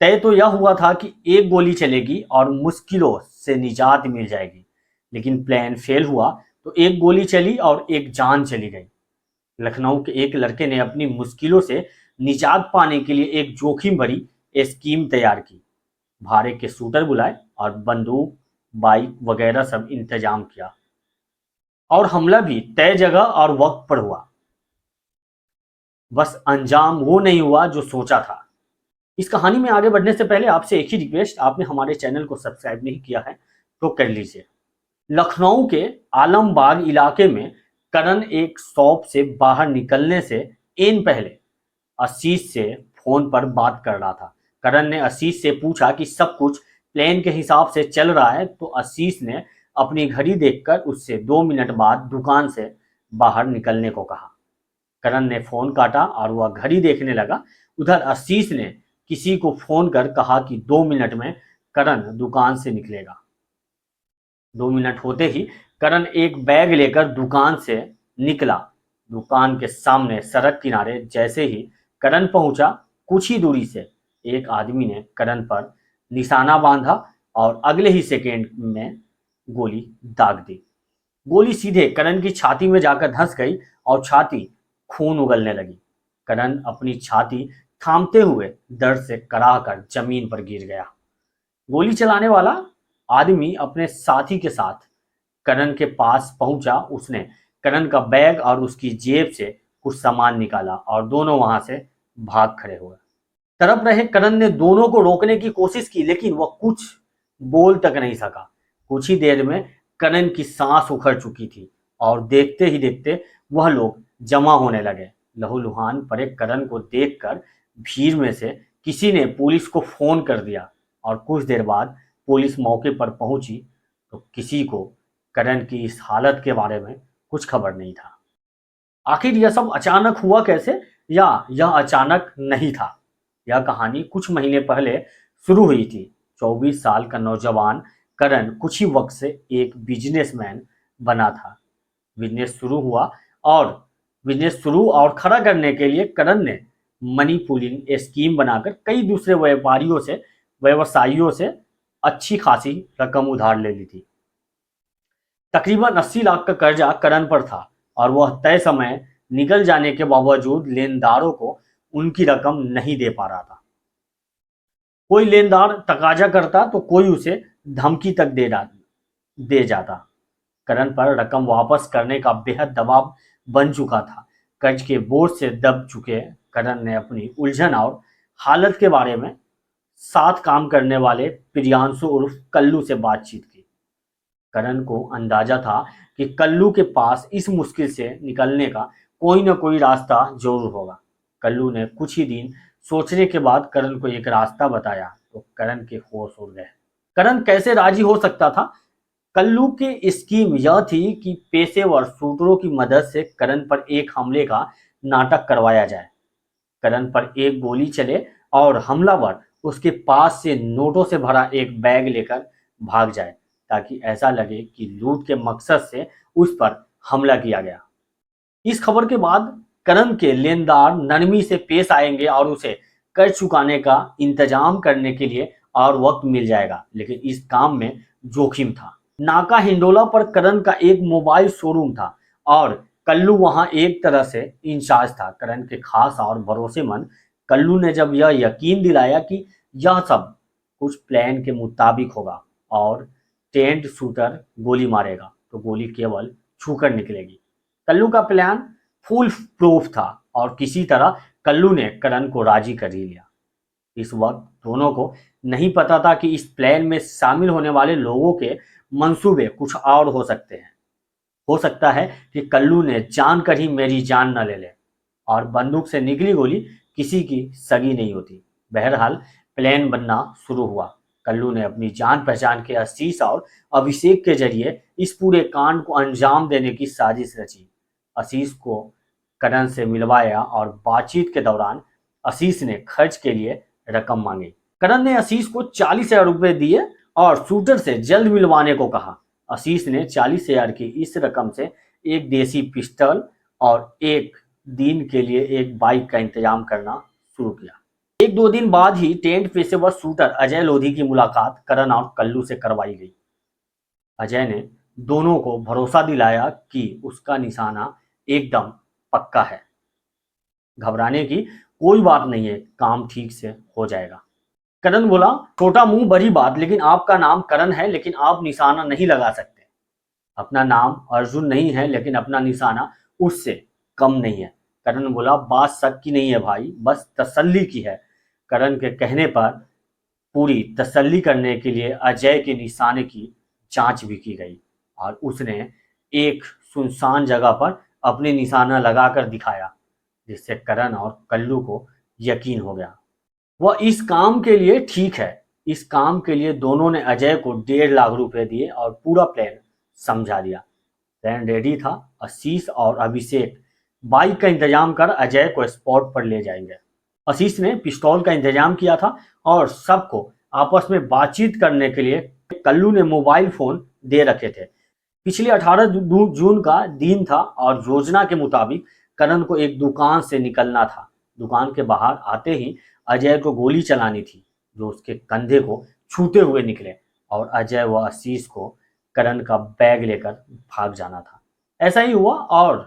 तय तो यह हुआ था कि एक गोली चलेगी और मुश्किलों से निजात मिल जाएगी, लेकिन प्लान फेल हुआ तो एक गोली चली और एक जान चली गई। लखनऊ के एक लड़के ने अपनी मुश्किलों से निजात पाने के लिए एक जोखिम भरी स्कीम तैयार की। भाड़े के शूटर बुलाए और बंदूक, बाइक वगैरह सब इंतजाम किया, और हमला भी तय जगह और वक्त पर हुआ। बस अंजाम वो नहीं हुआ जो सोचा था। इस कहानी में आगे बढ़ने से पहले आपसे एक ही रिक्वेस्ट, आपने हमारे चैनल को सब्सक्राइब नहीं किया है तो कर लीजिए। लखनऊ के आलमबाग इलाके में करण एक शॉप से बाहर निकलने से एन पहले आशीष से फोन पर बात कर रहा था। करण ने आशीष से पूछा कि सब कुछ प्लान के हिसाब से चल रहा है, तो आशीष ने अपनी घड़ी देखकर उससे 2 मिनट बाद दुकान से बाहर निकलने को कहा। करण ने फोन काटा और वह घड़ी देखने लगा। उधर आशीष ने किसी को फोन कर कहा कि 2 मिनट में करण दुकान से निकलेगा। 2 मिनट होते ही करण एक बैग लेकर दुकान से निकला। दुकान के सामने सड़क किनारे जैसे ही करण पहुंचा, कुछ ही दूरी से एक आदमी ने करण पर निशाना बांधा और अगले ही सेकेंड में गोली दाग दी। गोली सीधे करण की छाती में जाकर धंस गई और छाती खून उगलने लगी। करण अपनी छाती थामते हुए दर्द से कराह कर जमीन पर गिर गया। गोली चलाने वाला आदमी अपने साथी के साथ करण के पास पहुंचा। उसने करण का बैग और उसकी जेब से कुछ सामान निकाला और दोनों वहां से भाग खड़े हुए। तड़प रहे करण ने दोनों को रोकने की कोशिश की, लेकिन वह कुछ बोल तक नहीं सका। कुछ ही देर में करण की सांस उखड़ चुकी थी और देखते ही देखते वह लोग जमा होने लगे। लहूलुहान पड़े करण को देखकर भीड़ में से किसी ने पुलिस को फोन कर दिया और कुछ देर बाद पुलिस मौके पर पहुंची तो किसी को करण की इस हालत के बारे में कुछ खबर नहीं था। आखिर यह सब अचानक हुआ कैसे, या यह अचानक नहीं था? यह कहानी कुछ महीने पहले शुरू हुई थी। 24 साल का नौजवान करण कुछ ही वक्त से एक बिजनेसमैन बना था। बिजनेस शुरू हुआ और बिजनेस शुरू और खड़ा करने के लिए करण ने मनी पूलिंग स्कीम बनाकर कई दूसरे व्यवसायियों से अच्छी खासी रकम उधार ले ली थी। तकरीबन 80 लाख का कर्जा करण पर था और वह तय समय निकल जाने के बावजूद लेनदारों को उनकी रकम नहीं दे पा रहा था। कोई लेनदार तकाजा करता तो कोई उसे धमकी तक दे जाता। करण पर रकम वापस करने का बेहद दबाव बन चुका था। कर्ज के बोझ से दब चुके करण ने अपनी उलझन और हालत के बारे में साथ काम करने वाले प्रियांशु उर्फ कल्लू से बातचीत की। करण को अंदाजा था कि कल्लू के पास इस मुश्किल से निकलने का कोई न कोई रास्ता जरूर होगा। कल्लू ने कुछ ही दिन सोचने के बाद करण को एक रास्ता बताया तो करण के होश उड़ गए। करण कैसे राजी हो सकता था? कल्लू की स्कीम यह थी कि पेशेवर शूटरों की मदद से करण पर एक हमले का नाटक करवाया जाए। करण पर एक गोली चले और हमलावर उसके पास से नोटों से भरा एक बैग लेकर भाग जाए, ताकि ऐसा लगे कि लूट के मकसद से उस पर हमला किया गया। इस खबर के बाद करण के लेनदार नरमी से पेश आएंगे और उसे कर्ज चुकाने का इंतजाम करने के लिए और वक्त मिल जाएगा। लेकिन इस काम में जोखिम था। नाका हिंडोला पर करण का एक मोबाइल शोरूम था और कल्लू वहां एक तरह से इंचार्ज था। करण के खास और भरोसेमंद कल्लू ने जब यह यकीन दिलाया कि यह सब कुछ प्लान के मुताबिक होगा और टेंट शूटर गोली मारेगा तो गोली केवल छूकर निकलेगी। कल्लू का प्लान फुल प्रूफ था और किसी तरह कल्लू ने करण को राजी कर ही लिया। इस वक्त दोनों को नहीं पता था कि इस प्लान में शामिल होने वाले लोगों के मंसूबे कुछ और हो सकते हैं। हो सकता है कि कल्लू ने जानकर ही मेरी जान न ले ले और बंदूक से निकली गोली किसी की सगी नहीं होती। बहरहाल प्लान बनना शुरू हुआ। कल्लू ने अपनी जान पहचान के आशीष और अभिषेक के जरिए इस पूरे कांड को अंजाम देने की साजिश रची। आशीष को करण से मिलवाया और बातचीत के दौरान आशीष ने खर्च के लिए रकम मांगी। करण ने आशीष को 40,000 रुपए दिए और शूटर से जल्द मिलवाने को कहा। आशीष ने 40,000 की इस रकम से एक देसी पिस्टल और एक दिन के लिए एक बाइक का इंतजाम करना शुरू किया। एक दो दिन बाद ही टेंट पेशेवर शूटर अजय लोधी की मुलाकात करण और कल्लू से करवाई गई। अजय ने दोनों को भरोसा दिलाया कि उसका निशाना एकदम पक्का है, घबराने की कोई बात नहीं है, काम ठीक से हो जाएगा। करण बोला, छोटा मुंह बड़ी बात, लेकिन आपका नाम करण है, लेकिन आप निशाना नहीं लगा सकते। अपना नाम अर्जुन नहीं है, लेकिन अपना निशाना उससे कम नहीं है। करण बोला, बात शक की नहीं है भाई, बस तसल्ली की है। करण के कहने पर पूरी तसल्ली करने के लिए अजय के निशाने की जांच भी की गई और उसने एक सुनसान जगह पर अपने निशाना लगाकर दिखाया, जिससे करण और कल्लू को यकीन हो गया। वह इस काम के लिए ठीक है। इस काम के लिए दोनों ने अजय को 1.5 लाख रुपए दिए और पूरा प्लान समझा दिया। प्लान रेडी था। आशीष और अभिषेक बाइक का इंतजाम कर अजय को स्पॉट पर ले जाएंगे। आशीष ने पिस्तौल का इंतजाम किया था और सबको आपस में बातचीत करने के लिए कल्लू ने मोबाइल फोन दे रखे थे। पिछले 18 जून का दिन था और योजना के मुताबिक करण को एक दुकान से निकलना था। दुकान के बाहर आते ही अजय को गोली चलानी थी, जो उसके कंधे को छूते हुए निकले और अजय व आशीष को करण का बैग लेकर भाग जाना था। ऐसा ही हुआ और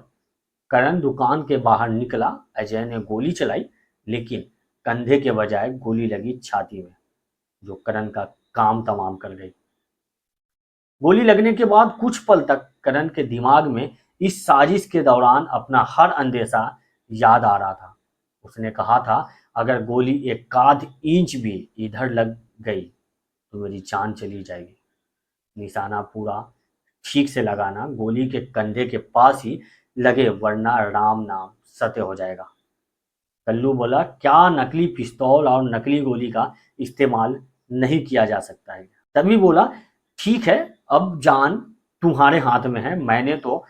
करण दुकान के बाहर निकला। अजय ने गोली चलाई, लेकिन कंधे के बजाय गोली लगी छाती में, जो करण का काम तमाम कर गई। गोली लगने के बाद कुछ पल तक करण के दिमाग में इस साजिश के दौरान अपना हर अंदेशा याद आ रहा था। उसने कहा था, अगर गोली 1/4 इंच भी इधर लग गई तो मेरी जान चली जाएगी। निशाना पूरा ठीक से लगाना, गोली के कंधे के पास ही लगे, वरना राम नाम सत्य हो जाएगा। कल्लू बोला, क्या नकली पिस्तौल और नकली गोली का इस्तेमाल नहीं किया जा सकता है? तभी बोला, ठीक है, अब जान तुम्हारे हाथ में है। मैंने तो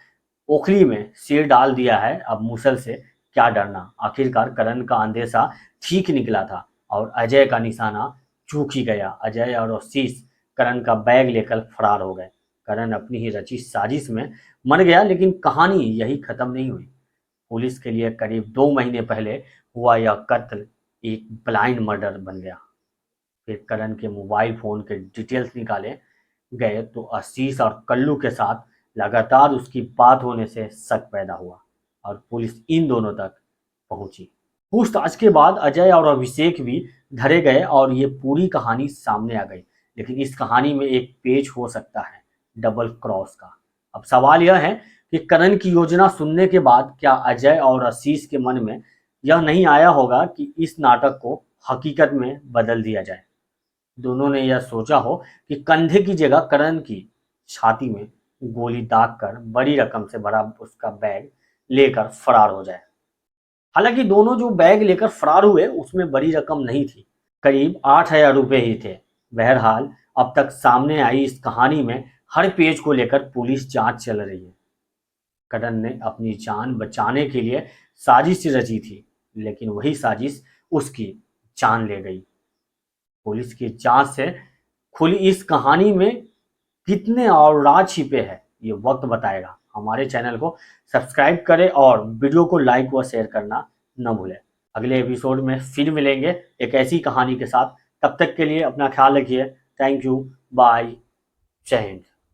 ओखली में सिर डाल दिया है, अब मुसल से क्या डरना। आखिरकार करण का अंदेशा ठीक निकला था और अजय का निशाना चूक ही गया। अजय और आशीष करण का बैग लेकर फरार हो गए। करण अपनी ही रची साजिश में मर गया, लेकिन कहानी यही खत्म नहीं हुई। पुलिस के लिए करीब 2 महीने पहले हुआ यह कत्ल एक ब्लाइंड मर्डर बन गया। फिर करण के मोबाइल फोन के डिटेल्स निकाले गए तो आशीष और कल्लू के साथ लगातार उसकी बात होने से शक पैदा हुआ और पुलिस इन दोनों तक पहुंची। पूछताछ के बाद अजय और अभिषेक भी धरे गए और ये पूरी कहानी सामने आ गई। लेकिन इस कहानी में एक पेच हो सकता है, डबल क्रॉस का। अब सवाल यह है कि करण की योजना सुनने के बाद क्या अजय और आशीष के मन में यह नहीं आया होगा कि इस नाटक को हकीकत में बदल दिया जाए। दोनों ने यह सोचा हो कि कंधे की जगह करण की छाती में गोली दाग कर बड़ी रकम से भरा उसका बैग लेकर फरार हो जाए। हालांकि दोनों जो बैग लेकर फरार हुए उसमें बड़ी रकम नहीं थी, करीब 8,000 रुपए ही थे। बहरहाल अब तक सामने आई इस कहानी में हर पेज को लेकर पुलिस जांच चल रही है। करण ने अपनी जान बचाने के लिए साजिश रची थी, लेकिन वही साजिश उसकी जान ले गई। पुलिस की जांच से खुली इस कहानी में कितने और राज छिपे हैं, ये वक्त बताएगा। हमारे चैनल को सब्सक्राइब करें और वीडियो को लाइक व शेयर करना न भूलें। अगले एपिसोड में फिर मिलेंगे एक ऐसी कहानी के साथ। तब तक के लिए अपना ख्याल रखिए। थैंक यू, बाय, जय हिंद।